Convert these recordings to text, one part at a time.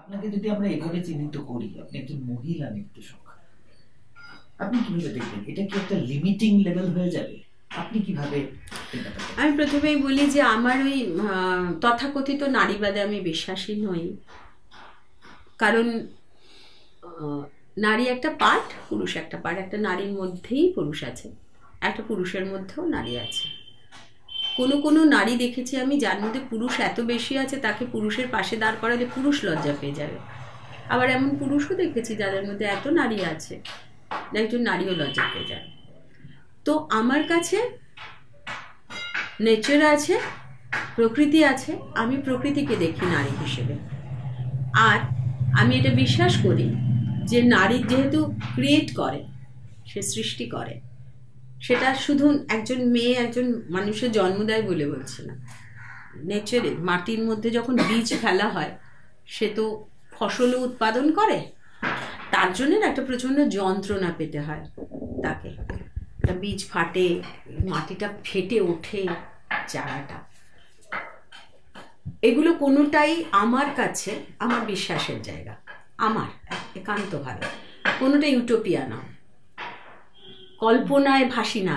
আপনাকে যদি আমরা এভাবে চিহ্নিত করি, আপনি একজন মহিলা নির্দেশক, আপনি কিভাবে দেখবেন? এটা কি একটা লিমিটিং লেভেল হয়ে যাবে? আপনি কিভাবে? আমি প্রথমেই বলি যে আমার ওই তথাকথিত নারীবাদে আমি বিশ্বাসী নই। কারণ নারী একটা পার্ট, পুরুষ একটা পার্ট। একটা নারীর মধ্যেই পুরুষ আছে, একটা পুরুষের মধ্যেও নারী আছে। কোনো কোনো নারী দেখেছি আমি যার মধ্যে পুরুষ এত বেশি আছে তাকে পুরুষের পাশে দাঁড় করালে পুরুষ লজ্জা পেয়ে যাবে। আবার এমন পুরুষও দেখেছি যাদের মধ্যে এত নারী আছে একজন নারীও লজ্জা পেয়ে যাবে। তো আমার কাছে নেচার আছে, প্রকৃতি আছে, আমি প্রকৃতিকে দেখি নারী হিসেবে। আর আমি এটা বিশ্বাস করি যে নারী যেহেতু ক্রিয়েট করে, সে সৃষ্টি করে, সেটা শুধু একজন মেয়ে একজন মানুষের জন্ম দেয় বলে বলছে না। নেচারে মাটির মধ্যে যখন বীজ ফেলা হয় সে তো ফসলও উৎপাদন করে, তার জন্য একটা প্রচণ্ড যন্ত্রণা পেতে হয় তাকে। একটা বীজ ফাটে, মাটিটা ফেটে ওঠে, চারাটা, এগুলো কোনোটাই আমার কাছে আমার বিশ্বাসের জায়গা, আমার একান্তভাবে। কোনোটা ইউটোপিয়া না, কল্পনায় ভাসি না।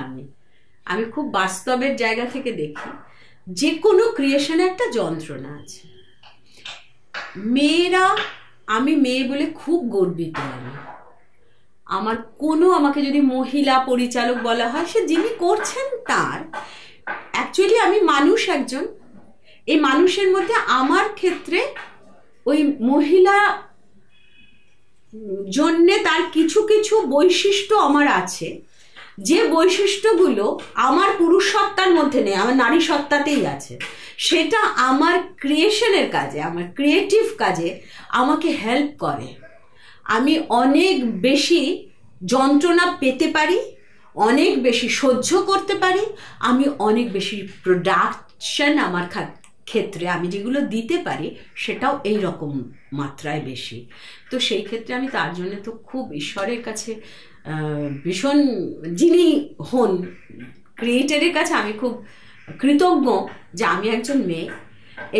আমি খুব বাস্তবের জায়গা থেকে দেখি যে কোনো ক্রিয়েশনে একটা যন্ত্রণা আছে। মেয়েরা, আমি মেয়ে বলে খুব গর্বিত। আমার কোনো, আমাকে যদি মহিলা পরিচালক বলা হয়, সে যিনি করছেন তার, অ্যাকচুয়ালি আমি মানুষ একজন। এই মানুষের মধ্যে আমার ক্ষেত্রে ওই মহিলা জন্যে তার কিছু কিছু বৈশিষ্ট্য আমার আছে, যে বৈশিষ্ট্যগুলো আমার পুরুষ সত্তার মধ্যে নেই, আমার নারী সত্তাতেই আছে। সেটা আমার ক্রিয়েশনের কাজে, আমার ক্রিয়েটিভ কাজে আমাকে হেল্প করে। আমি অনেক বেশি যন্ত্রণা পেতে পারি, অনেক বেশি সহ্য করতে পারি, আমি অনেক বেশি প্রোডাকশন আমার ক্ষেত্রে আমি যেগুলো দিতে পারি সেটাও এই রকম মাত্রায় বেশি। তো সেই ক্ষেত্রে আমি তার জন্য তো খুব ঈশ্বরের কাছে ভীষণ, যিনি হন ক্রিয়েটারের কাছে আমি খুব কৃতজ্ঞ যে আমি একজন মেয়ে।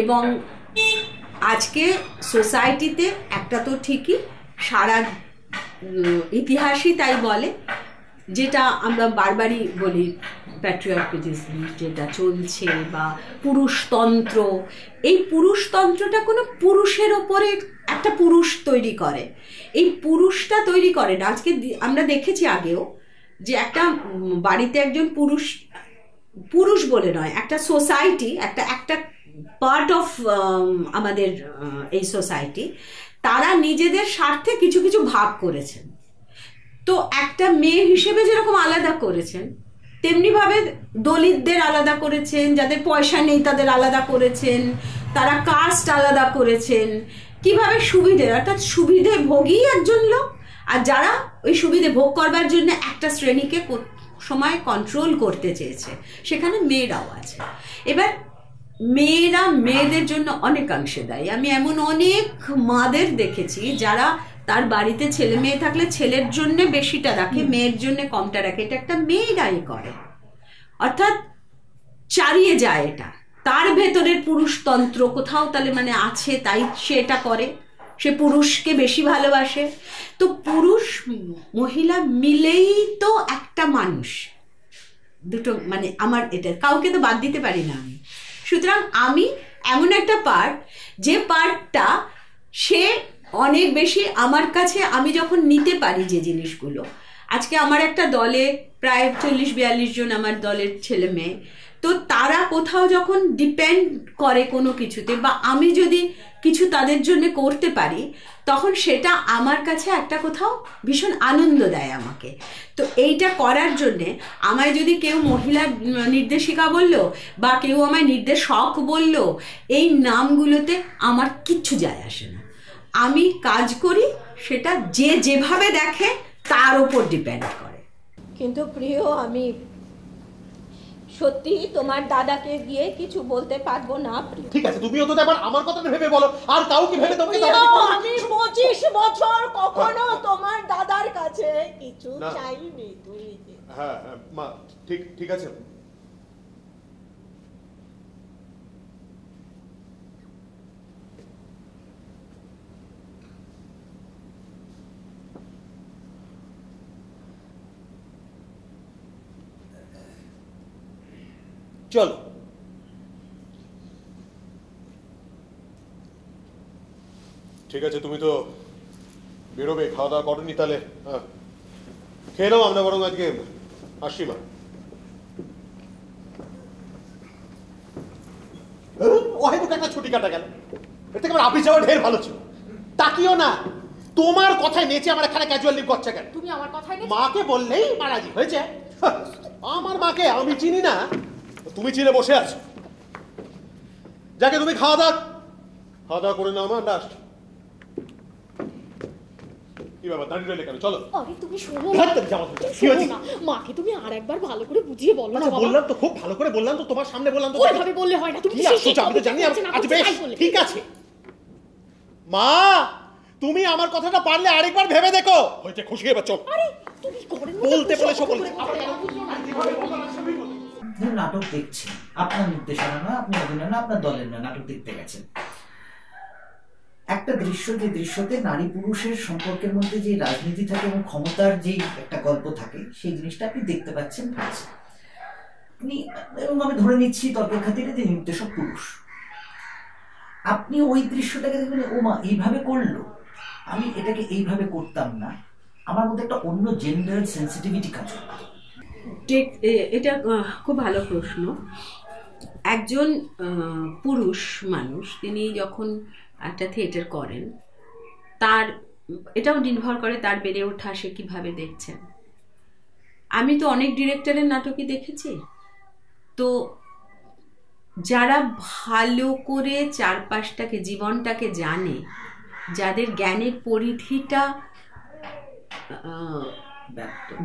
এবং আজকে সোসাইটিতে একটা তো ঠিকই, সারা ইতিহাসই তাই বলে, যেটা আমরা বারবারই বলি প্যাট্রিয়ার্কিজম যেটা চলছে, বা পুরুষতন্ত্র। এই পুরুষতন্ত্রটা কোনো পুরুষের ওপরে একটা পুরুষ তৈরি করে, এই পুরুষটা তৈরি করে না। আজকে আমরা দেখেছি আগেও যে একটা বাড়িতে একজন পুরুষ, পুরুষ বলে নয়, একটা সোসাইটি, একটা একটা পার্ট অফ আমাদের এই সোসাইটি, তারা নিজেদের স্বার্থে কিছু কিছু ভাগ করেছেন। তো একটা মেয়ে হিসেবে যেরকম আলাদা করেছেন, তেমনিভাবে দলিতদের আলাদা করেছেন, যাদের পয়সা নেই তাদের আলাদা করেছেন, তারা কাস্ট আলাদা করেছেন। কিভাবে সুবিধে, অর্থাৎ সুবিধে ভোগী একজন লোক, আর যারা ওই সুবিধে ভোগ করবার জন্য একটা শ্রেণীকে সময় কন্ট্রোল করতে চেয়েছে, সেখানে মেয়েরাও আছে। এবার মেয়েরা মেয়েদের জন্য অনেকাংশে দায়ী। আমি এমন অনেক মাদের দেখেছি যারা তার বাড়িতে ছেলে মেয়ে থাকলে ছেলের জন্য বেশিটা রাখে, মেয়ের জন্য কমটা রাখে। এটা একটা মেয়েরাই করে, অর্থাৎ চালিয়ে যায় এটা। তার ভেতরের পুরুষতন্ত্র কোথাও তাহলে মানে আছে, তাই সে এটা করে, সে পুরুষকে বেশি ভালোবাসে। তো পুরুষ মহিলা মিলেই তো একটা মানুষ, দুটো মানে আমার, এটা কাউকে তো বাদ দিতে পারি না আমি। সুতরাং আমি এমন একটা পার্ট, যে পার্টটা সে অনেক বেশি আমার কাছে, আমি যখন নিতে পারি যে জিনিসগুলো। আজকে আমার একটা দলে প্রায় 40-42 জন আমার দলের ছেলে মেয়ে, তো তারা কোথাও যখন ডিপেন্ড করে কোনো কিছুতে, বা আমি যদি কিছু তাদের জন্য করতে পারি, তখন সেটা আমার কাছে একটা কোথাও ভীষণ আনন্দ দেয় আমাকে। তো এইটা করার জন্যে আমায় যদি কেউ মহিলা নির্দেশিকা বললো, বা কেউ আমায় নির্দেশক বললো, এই নামগুলোতে আমার কিচ্ছু যায় আসে না। আমি কাজ করি, সেটা যে যেভাবে দেখে তার উপর ডিপেন্ড করে। কিন্তু প্রিয়, আমি সত্যি তোমার দাদাকে গিয়ে কিছু বলতে পারবো না। ঠিক আছে, তুমিও তো এবার আমার কথা ভেবে বলো, আর কাউকে ভেবে তোমাকে আমি 25 বছর কখনো তোমার দাদার কাছে কিছু চাইনি। তুমি হ্যাঁ মা, ঠিক ঠিক আছে। চলো। ঠিক আছে, তুমি তো বেরোবে, খাওয়া দাওয়া করনি, তাহলে হ্যাঁ খেয়ে নাও। আমরা বরং আজকে আসছি। মা ওহেদুক একটা ছুটি কাটা গেল, এর থেকে আমার অফিস যাওয়া ঢের ভালো ছিল। তাকিও না, তোমার কথায় নেচে আমার এখানে ক্যাজুয়াল লিভ করছে কেন? তুমি আমার কথাই মাকে বললেই মারাজি হয়েছে। আমার মাকে আমি চিনি না, তুমি চিনে বসে আছো। যাকে তুমি খাওয়া দাওয়া করে নাও। আমরা আসছি। কি ব্যাপার দাঁড়িয়ে রইলে কেন? চলো। আরে তুমি শোনো না, মাকে তুমি আরেকবার ভালো করে বুঝিয়ে বলো না। বললাম তো, খুব ভালো করে বললাম তো, তোমার সামনে বললাম তো। ওইভাবে বললে হয় না, তুমি আমি তো জানি। আজ বেশ ঠিক আছে মা, তুমি আমার কথাটা পারলে আরেকবার ভেবে দেখো। হয়েছে খুশি, এবার চল। আরে তুমি বলতে বলেছো বলতে। নাটক দেখছি, আপনার নির্দেশনা না, আপনি অভিনয় না, আপনার দলের না, নাটক দেখতে গেছেন। একটা দৃশ্য, যে দৃশ্যতে নারী পুরুষের সম্পর্কের মধ্যে যে রাজনীতি থাকে এবং ক্ষমতার যে একটা গল্প থাকে, সেই জিনিসটা আপনি দেখতে পাচ্ছেন। আপনি, এবং আমি ধরে নিচ্ছি তর্কের খাতিরে যে নির্দেশক পুরুষ, আপনি ওই দৃশ্যটাকে দেখবেন, ও মা এইভাবে করলো, আমি এটাকে এইভাবে করতাম না, আমার মধ্যে একটা অন্য জেন্ডার সেন্সিটিভিটি কাজ করে। ঠিক, এটা খুব ভালো প্রশ্ন। একজন পুরুষ মানুষ তিনি যখন একটা থিয়েটার করেন, তার এটাও নির্ভর করে তার বেড়ে ওঠা, সে কিভাবে দেখছেন। আমি তো অনেক ডিরেক্টরের নাটকই দেখেছি, তো যারা ভালো করে চারপাশটাকে, জীবনটাকে জানে, যাদের জ্ঞানের পরিধিটা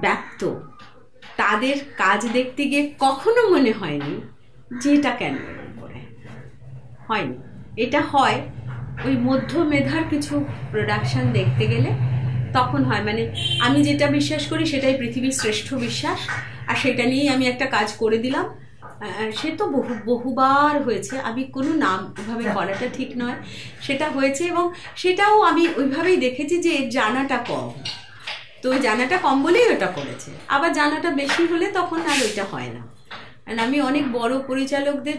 ব্যাপ্ত, তাদের কাজ দেখতে গিয়ে কখনো মনে হয়নি যে এটা কেন করে হয়নি। এটা হয় ওই মধ্য মেধার কিছু প্রোডাকশন দেখতে গেলে তখন হয়। মানে আমি যেটা বিশ্বাস করি সেটাই পৃথিবীর শ্রেষ্ঠ বিশ্বাস, আর সেটা নিয়েই আমি একটা কাজ করে দিলাম। সে তো বহুবার হয়েছে, আমি কোনো নাম ওইভাবে করাটা ঠিক নয়, সেটা হয়েছে এবং সেটাও আমি ওইভাবেই দেখেছি যে জানাটা কম, তো জানাটা কম বলেই ওটা করেছে। আবার জানাটা বেশি হলে তখন আর ওইটা হয় না। আমি অনেক বড় পরিচালকদের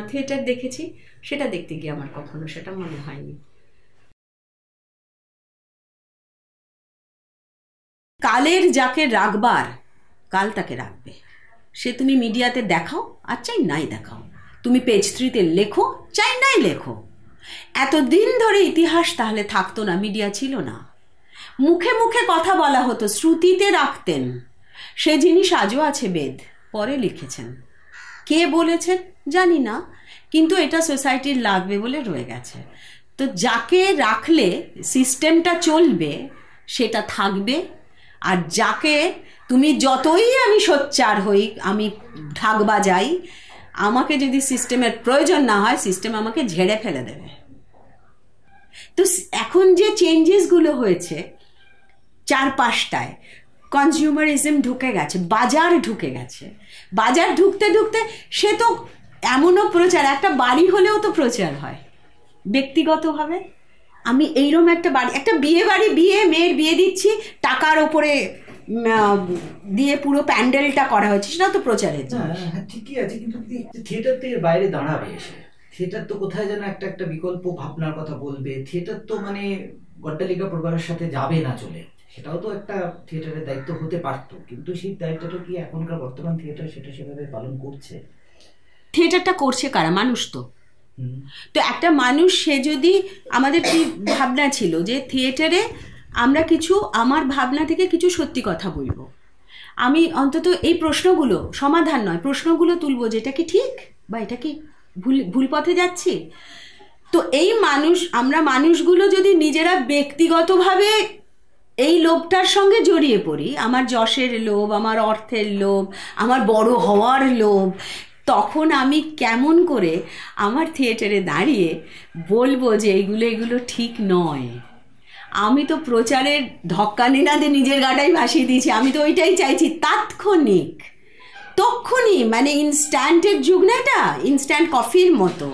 থিয়েটার দেখেছি, সেটা দেখতে গিয়ে আমার কখনো সেটা মনে হয়নি। কালের যাকে রাখবার কাল তাকে রাখবে, সে তুমি মিডিয়াতে দেখাও আর চাই নাই দেখাও, তুমি পেজ 3-তে লেখো চাই নাই লেখো। এতদিন ধরে ইতিহাস তাহলে থাকতো না, মিডিয়া ছিল না, মুখে মুখে কথা বলা হতো, শ্রুতিতে রাখতেন। সে জিনিস আজও আছে, বেদ পরে লিখেছেন, কে বলেছেন জানি না, কিন্তু এটা সোসাইটির লাগবে বলে রয়ে গেছে। তো যাকে রাখলে সিস্টেমটা চলবে সেটা থাকবে, আর যাকে তুমি যতই আমি সোচ্চার হই, আমি ঢাক বাজাই, আমাকে যদি সিস্টেমের প্রয়োজন না হয়, সিস্টেম আমাকে ঝেড়ে ফেলে দেবে। তো এখন যে চেঞ্জেসগুলো হয়েছে চারপাশটায়, কনজিউমারিজম ঢুকে গেছে, বাজার ঢুকে গেছে, বাজার ঢুকতে ঢুকতে সে তো এমনও প্রচার, একটা বাড়ি হলেও তো প্রচার হয় ব্যক্তিগতভাবে। আমি এইরকম একটা বাড়ি, একটা বিয়ে বাড়ি, মেয়ের বিয়ে দিচ্ছি, টাকার ওপরে দিয়ে পুরো প্যান্ডেলটা করা হয়েছে, সেটাও তো প্রচারের জিনিস। হ্যাঁ ঠিকই আছে, কিন্তু থিয়েটার তো এর বাইরে দাঁড়াবে এসে। থিয়েটার তো কোথায় যেন একটা বিকল্প ভাবনার কথা বলবে। থিয়েটার তো মানে গড্ডালিকা পরিবারের সাথে যাবে না চলে, সেটাও তো একটা থিয়েটারের দায়িত্ব হতে পারতো, কিন্তু সেই দায়িত্বটা কি এখনকার বর্তমান থিয়েটার সেটা সেভাবে পালন করছে? থিয়েটারটা করছে কারা? মানুষ তো। তো একটা মানুষ, সে যদি, আমাদের কি ভাবনা ছিল যে থিয়েটারে আমরা কিছু, আমার ভাবনা থেকে কিছু সত্যি কথা বলবো, আমি অন্তত এই প্রশ্নগুলো, সমাধান নয়, প্রশ্নগুলো তুলবো, যেটা কি ঠিক বা এটা কি ভুল পথে যাচ্ছি। তো এই মানুষ, আমরা মানুষগুলো যদি নিজেরা ব্যক্তিগতভাবে এই লোভটার সঙ্গে জড়িয়ে পড়ি, আমার যশের লোভ, আমার অর্থের লোভ, আমার বড় হওয়ার লোভ, তখন আমি কেমন করে আমার থিয়েটারে দাঁড়িয়ে বলবো যে এগুলো ঠিক নয়? আমি তো প্রচারের ধক্কানি না দিয়ে নিজের গাটাই ভাসিয়ে দিয়েছি। আমি তো ওইটাই চাইছি, তাৎক্ষণিক, তক্ষুনি, মানে ইনস্ট্যান্টের যুগ না এটা, ইনস্ট্যান্ট কফির মতো।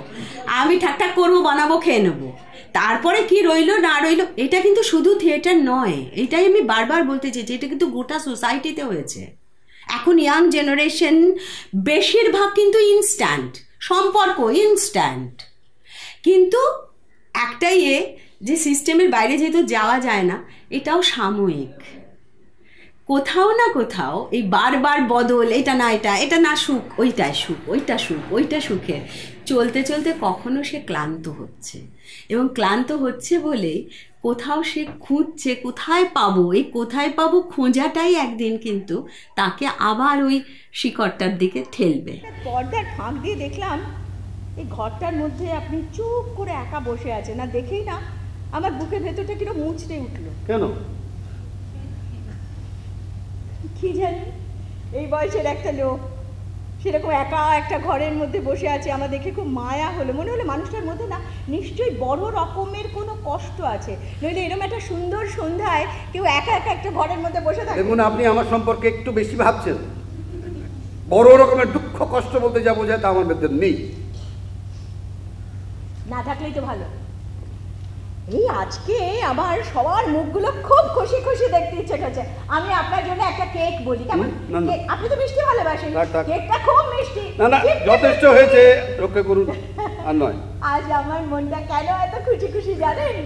আমি ঠাকঠাক করবো, বানাবো, খেয়ে নেবো, তারপরে কি রইলো না রইলো। এটা কিন্তু শুধু থিয়েটার নয়, এটাই আমি বারবার বলতে চেয়েছি, এটা কিন্তু গোটা সোসাইটিতে হয়েছে। এখন ইয়াং জেনারেশন বেশিরভাগ কিন্তু ইনস্ট্যান্ট সম্পর্ক, ইনস্ট্যান্ট। কিন্তু একটাই যে সিস্টেমের বাইরে যেহেতু যাওয়া যায় না, এটাও সাময়িক। কোথাও না কোথাও এই বারবার বদল, এটা না এটা, এটা না সুখ, ওইটাই সুখ, ওইটা সুখ, ওইটা সুখের চলতে চলতে কখনো সে ক্লান্ত হচ্ছে, এবং ক্লান্ত হচ্ছে বলেই কোথাও সে খুঁজছে কোথায় পাবো, এই কোথায় পাবো খোঁজাটাই একদিন কিন্তু তাকে আবার ওই শিকড়টার দিকে ঠেলবে। পর্দার ফাঁক দিয়ে দেখলাম এই ঘরটার মধ্যে আপনি চুপ করে একা বসে আছেন, আর দেখেই না আমার বুকের ভেতরটা কিরকম মুচড়ে উঠলো। কেন? কি জানি, এই বয়সের একটা লোক সেরকম একা একটা ঘরের মধ্যে বসে আছে, আমার দেখে খুব মায়া হলো। মনে হলো মানুষটার মধ্যে না নিশ্চয়ই বড় রকমের কোনো কষ্ট আছে, নইলে এরকম একটা সুন্দর সন্ধ্যায় কেউ একা একা একটা ঘরের মধ্যে বসে থাকে। দেখুন, আপনি আমার সম্পর্কে একটু বেশি ভাবছেন। বড় রকমের দুঃখ কষ্ট বলতে যা বোঝায় তা আমার মধ্যে নেই। না থাকলেই তো ভালো। এই আজকে আবার সবার মুখগুলো খুব খুশি খুশি দেখতে ইচ্ছে করছে। আমি আপনার জন্য একটা কেক বলি, কেমন? আপনি তো মিষ্টি ভালোবাসেন, কেকটা খুব মিষ্টি। না না, যথেষ্ট হয়েছে, রক্ষা করুন আর নয়। আজ আমার মনটা কেন এত খুশি খুশি জানেন?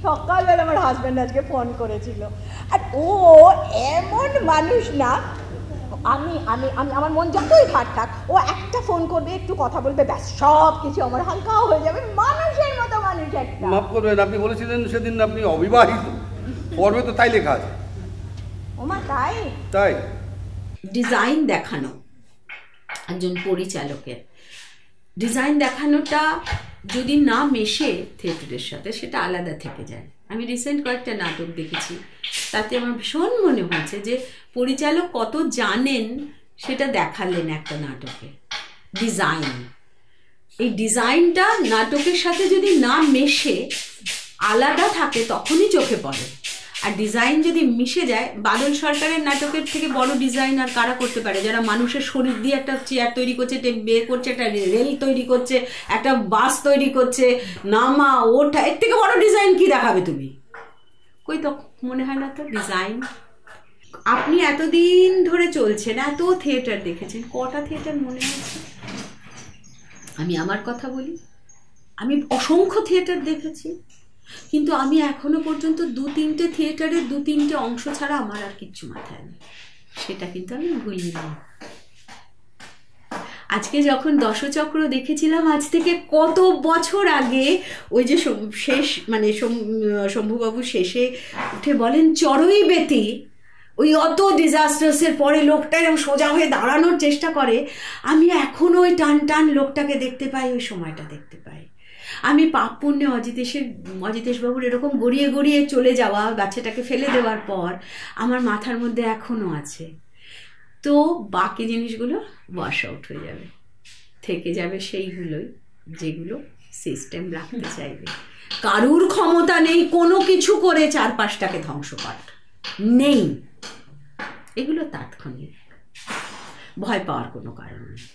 সকালবেলা আমার হাজব্যান্ড আজকে ফোন করেছিল, আর ও এমন মানুষ না, আমি আমি আমি আমার মন যতই খারাপ থাক, ও একটা ফোন করবে, একটু কথা বলবে, ব্যাস সব কিছু আমার হালকাও হয়ে যাবে। মানুষের মতো মানুষ একটা। মাফ করবেন, আপনি বলেছিলেন সেদিন আপনি অবিবাহিত, পর্বে তো তাই লেখা আছে। ওমা তাই? তাই ডিজাইন দেখানো একজন পরিচালকের, ডিজাইন দেখানোটা যদি না মেশে থিয়েটারের সাথে সেটা আলাদা থেকে যায়। আমি রিসেন্ট কয়েকটা নাটক দেখেছি, তাতে আমার ভীষণ মনে হয়েছে যে পরিচালক কত জানেন সেটা দেখালেন একটা নাটকে। ডিজাইন, এই ডিজাইনটা নাটকের সাথে যদি না মেশে আলাদা থাকে তখনই চোখে পড়ে। আর ডিজাইন যদি মিশে যায়, বাদল সরকারের নাটকের থেকে বড় ডিজাইন আর কারা করতে পারে? যারা মানুষের শরীর দিয়ে একটা চেয়ার তৈরি করছে, বের করছে, একটা রেল তৈরি করছে, একটা বাস তৈরি করছে, নামা ওঠা, এর থেকে বড় ডিজাইন কি দেখাবে তুমি? কই তো মনে হয় না তো ডিজাইন। আপনি এতদিন ধরে চলছেন, এত থিয়েটার দেখেছেন, কটা থিয়েটার মনে আছে? আমি আমার কথা বলি, আমি অসংখ্য থিয়েটার দেখেছি, কিন্তু আমি এখনো পর্যন্ত 2-3টে থিয়েটারের 2-3টে অংশ ছাড়া আমার আর কিচ্ছু মাথায় নেই। সেটা কিন্তু আমি ভুলিনি। আজকে যখন দশচক্র দেখেছিলাম, আজ থেকে কত বছর আগে, ওই যে শেষ মানে শম্ভুবাবু শেষে উঠে বলেন চড়ই বেতি, ওই অত ডিজাস্টার্সের পরে লোকটা এরকম সোজা হয়ে দাঁড়ানোর চেষ্টা করে, আমি এখনো ওই টান টান লোকটাকে দেখতে পাই, ওই সময়টা দেখতে পাই। আমি পাপ পুণ্যে অজিতেশবাবুর এরকম গড়িয়ে গড়িয়ে চলে যাওয়া, বাচ্চাটাকে ফেলে দেওয়ার পর আমার মাথার মধ্যে এখনো আছে। তো বাকি জিনিসগুলো ওয়াশ আউট হয়ে যাবে, থেকে যাবে সেইগুলোই যেগুলো সিস্টেম রাখতে চাইবে। কারুর ক্ষমতা নেই কোনো কিছু করে চারপাশটাকে ধ্বংস করার, নেই। এগুলো তাৎক্ষণিক, ভয় পাওয়ার কোনো কারণ নেই।